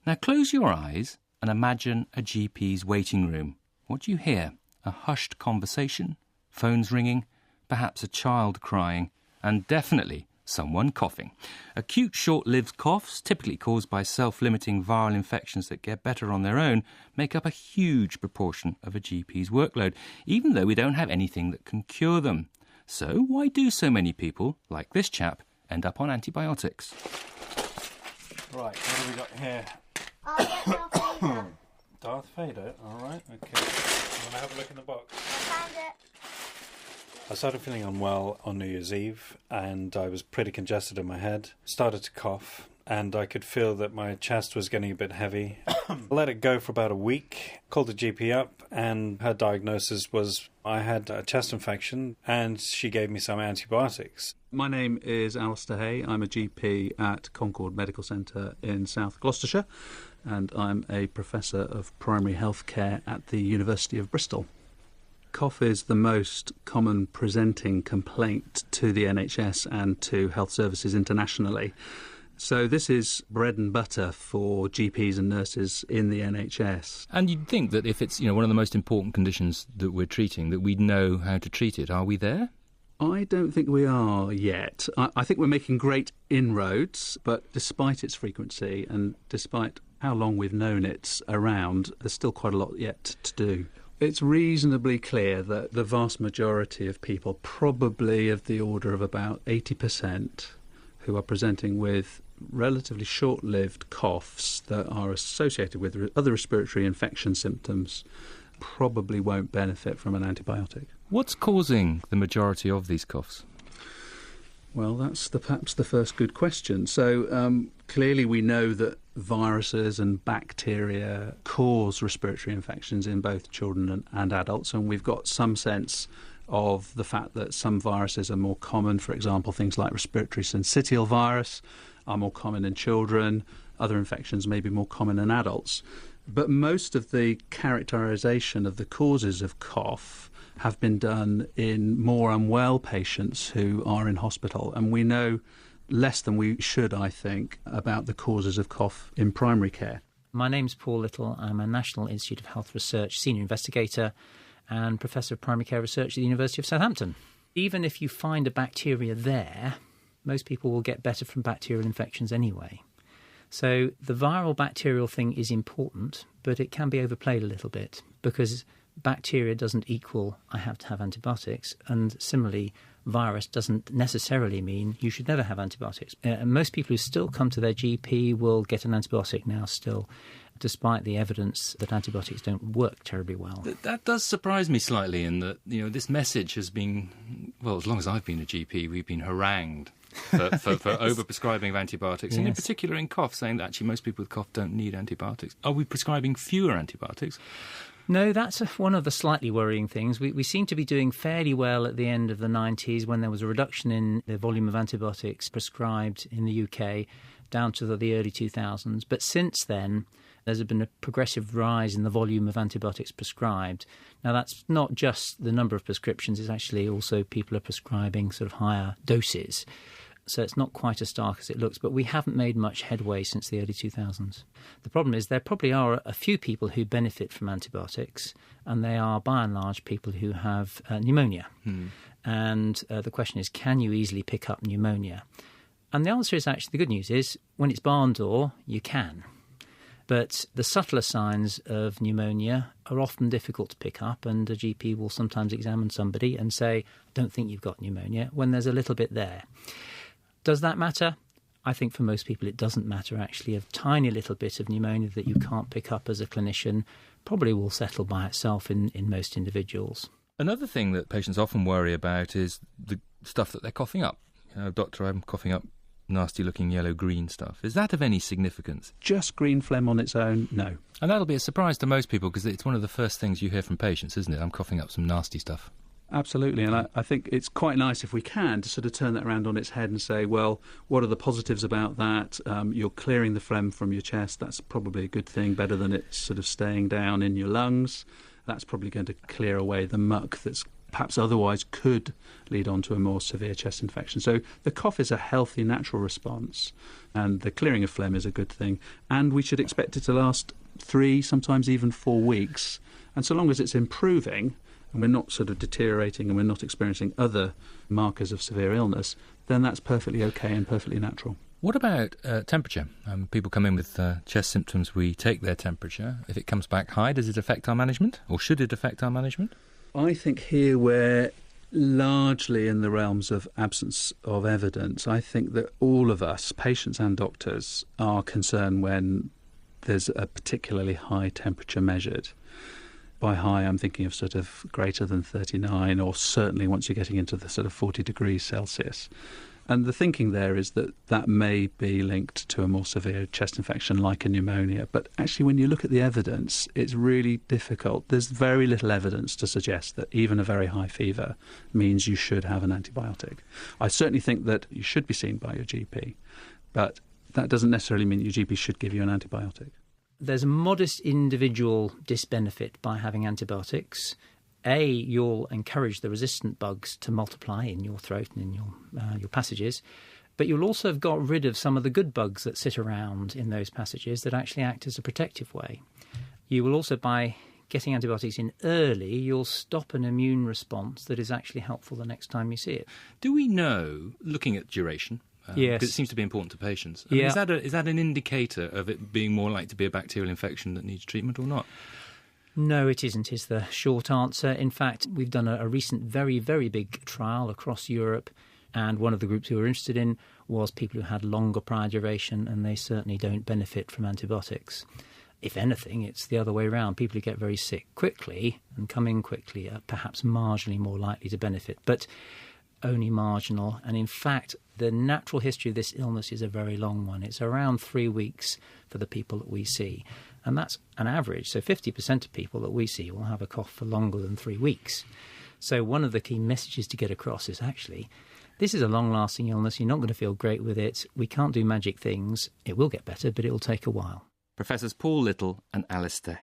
Now close your eyes and imagine a GP's waiting room. What do you hear? A hushed conversation, phones ringing, perhaps a child crying, and definitely someone coughing. Acute short-lived coughs, typically caused by self-limiting viral infections that get better on their own, make up a huge proportion of a GP's workload, even though we don't have anything that can cure them. So why do so many people, like this chap, end up on antibiotics? Right, what have we got here? I'll get Darth Vader. Darth Vader, alright, okay. You want to have a look in the box? I found it. I started feeling unwell on New Year's Eve and I was pretty congested in my head. Started to cough and I could feel that my chest was getting a bit heavy. Let it go for about a week, called the GP up and her diagnosis was I had a chest infection and she gave me some antibiotics. My name is Alistair Hay. I'm a GP at Concord Medical Centre in South Gloucestershire and I'm a Professor of Primary Health Care at the University of Bristol. Cough is the most common presenting complaint to the NHS and to health services internationally. So this is bread and butter for GPs and nurses in the NHS. And you'd think that if it's, one of the most important conditions that we're treating, that we'd know how to treat it. Are we there? I don't think we are yet. I think we're making great inroads, but despite its frequency and despite how long we've known it's around, there's still quite a lot yet to do. It's reasonably clear that the vast majority of people, probably of the order of about 80%, who are presenting with relatively short-lived coughs that are associated with other respiratory infection symptoms, probably won't benefit from an antibiotic. What's causing the majority of these coughs? Well, that's perhaps the first good question. So clearly we know that viruses and bacteria cause respiratory infections in both children and adults, and we've got some sense of the fact that some viruses are more common. For example, things like respiratory syncytial virus are more common in children. Other infections may be more common in adults. But most of the characterisation of the causes of cough have been done in more unwell patients who are in hospital, and we know less than we should, I think, about the causes of cough in primary care. My name's Paul Little. I'm a National Institute of Health Research Senior Investigator and Professor of Primary Care Research at the University of Southampton. Even if you find a bacteria there, most people will get better from bacterial infections anyway. So the viral bacterial thing is important, but it can be overplayed a little bit because bacteria doesn't equal I have to have antibiotics, and similarly virus doesn't necessarily mean you should never have antibiotics. Most people who still come to their GP will get an antibiotic now still, despite the evidence that antibiotics don't work terribly well. That does surprise me slightly in that, this message has been, well, as long as I've been a GP, we've been harangued for over-prescribing of antibiotics, and in particular in cough, saying that actually most people with cough don't need antibiotics. Are we prescribing fewer antibiotics? No, that's one of the slightly worrying things. We seem to be doing fairly well at the end of the 90s when there was a reduction in the volume of antibiotics prescribed in the UK down to the early 2000s. But since then, there's been a progressive rise in the volume of antibiotics prescribed. Now, that's not just the number of prescriptions, it's actually also people are prescribing sort of higher doses. So it's not quite as stark as it looks, but we haven't made much headway since the early 2000s. The problem is there probably are a few people who benefit from antibiotics, and they are by and large people who have pneumonia. And the question is, can you easily pick up pneumonia? And the answer is actually, the good news is, when it's barn door, you can. But the subtler signs of pneumonia are often difficult to pick up, and a GP will sometimes examine somebody and say, I don't think you've got pneumonia, when there's a little bit there. Does that matter? I think for most people it doesn't matter, actually. A tiny little bit of pneumonia that you can't pick up as a clinician probably will settle by itself in most individuals. Another thing that patients often worry about is the stuff that they're coughing up. Doctor, I'm coughing up nasty-looking yellow-green stuff. Is that of any significance? Just green phlegm on its own? No. And that'll be a surprise to most people because it's one of the first things you hear from patients, isn't it? I'm coughing up some nasty stuff. Absolutely, and I think it's quite nice if we can to sort of turn that around on its head and say, well, what are the positives about that? You're clearing the phlegm from your chest. That's probably a good thing, better than it sort of staying down in your lungs. That's probably going to clear away the muck that's perhaps otherwise could lead on to a more severe chest infection. So the cough is a healthy, natural response, and the clearing of phlegm is a good thing, and we should expect it to last 3, sometimes even 4 weeks. And so long as it's improving, and we're not sort of deteriorating and we're not experiencing other markers of severe illness, then that's perfectly okay and perfectly natural. What about temperature? People come in with chest symptoms, we take their temperature. If it comes back high, does it affect our management, or should it affect our management? I think here we're largely in the realms of absence of evidence. I think that all of us, patients and doctors, are concerned when there's a particularly high temperature measured. By high, I'm thinking of sort of greater than 39, or certainly once you're getting into the sort of 40 degrees Celsius. And the thinking there is that that may be linked to a more severe chest infection like a pneumonia. But actually, when you look at the evidence, it's really difficult. There's very little evidence to suggest that even a very high fever means you should have an antibiotic. I certainly think that you should be seen by your GP, but that doesn't necessarily mean your GP should give you an antibiotic. There's a modest individual disbenefit by having antibiotics. You'll encourage the resistant bugs to multiply in your throat and in your passages, but you'll also have got rid of some of the good bugs that sit around in those passages that actually act as a protective way. You will also, by getting antibiotics in early, you'll stop an immune response that is actually helpful the next time you see it. Do we know, looking at duration, yes, because it seems to be important to patients, I mean, is that an indicator of it being more likely to be a bacterial infection that needs treatment or not? No, it isn't, is the short answer. In fact, we've done a recent very, very big trial across Europe, and one of the groups we were interested in was people who had longer prior duration, and they certainly don't benefit from antibiotics. If anything, it's the other way around. People who get very sick quickly and come in quickly are perhaps marginally more likely to benefit, but only marginal. And in fact, the natural history of this illness is a very long one. It's around 3 weeks for the people that we see. And that's an average. So 50% of people that we see will have a cough for longer than 3 weeks. So one of the key messages to get across is actually, this is a long-lasting illness. You're not going to feel great with it. We can't do magic things. It will get better, but it will take a while. Professors Paul Little and Alistair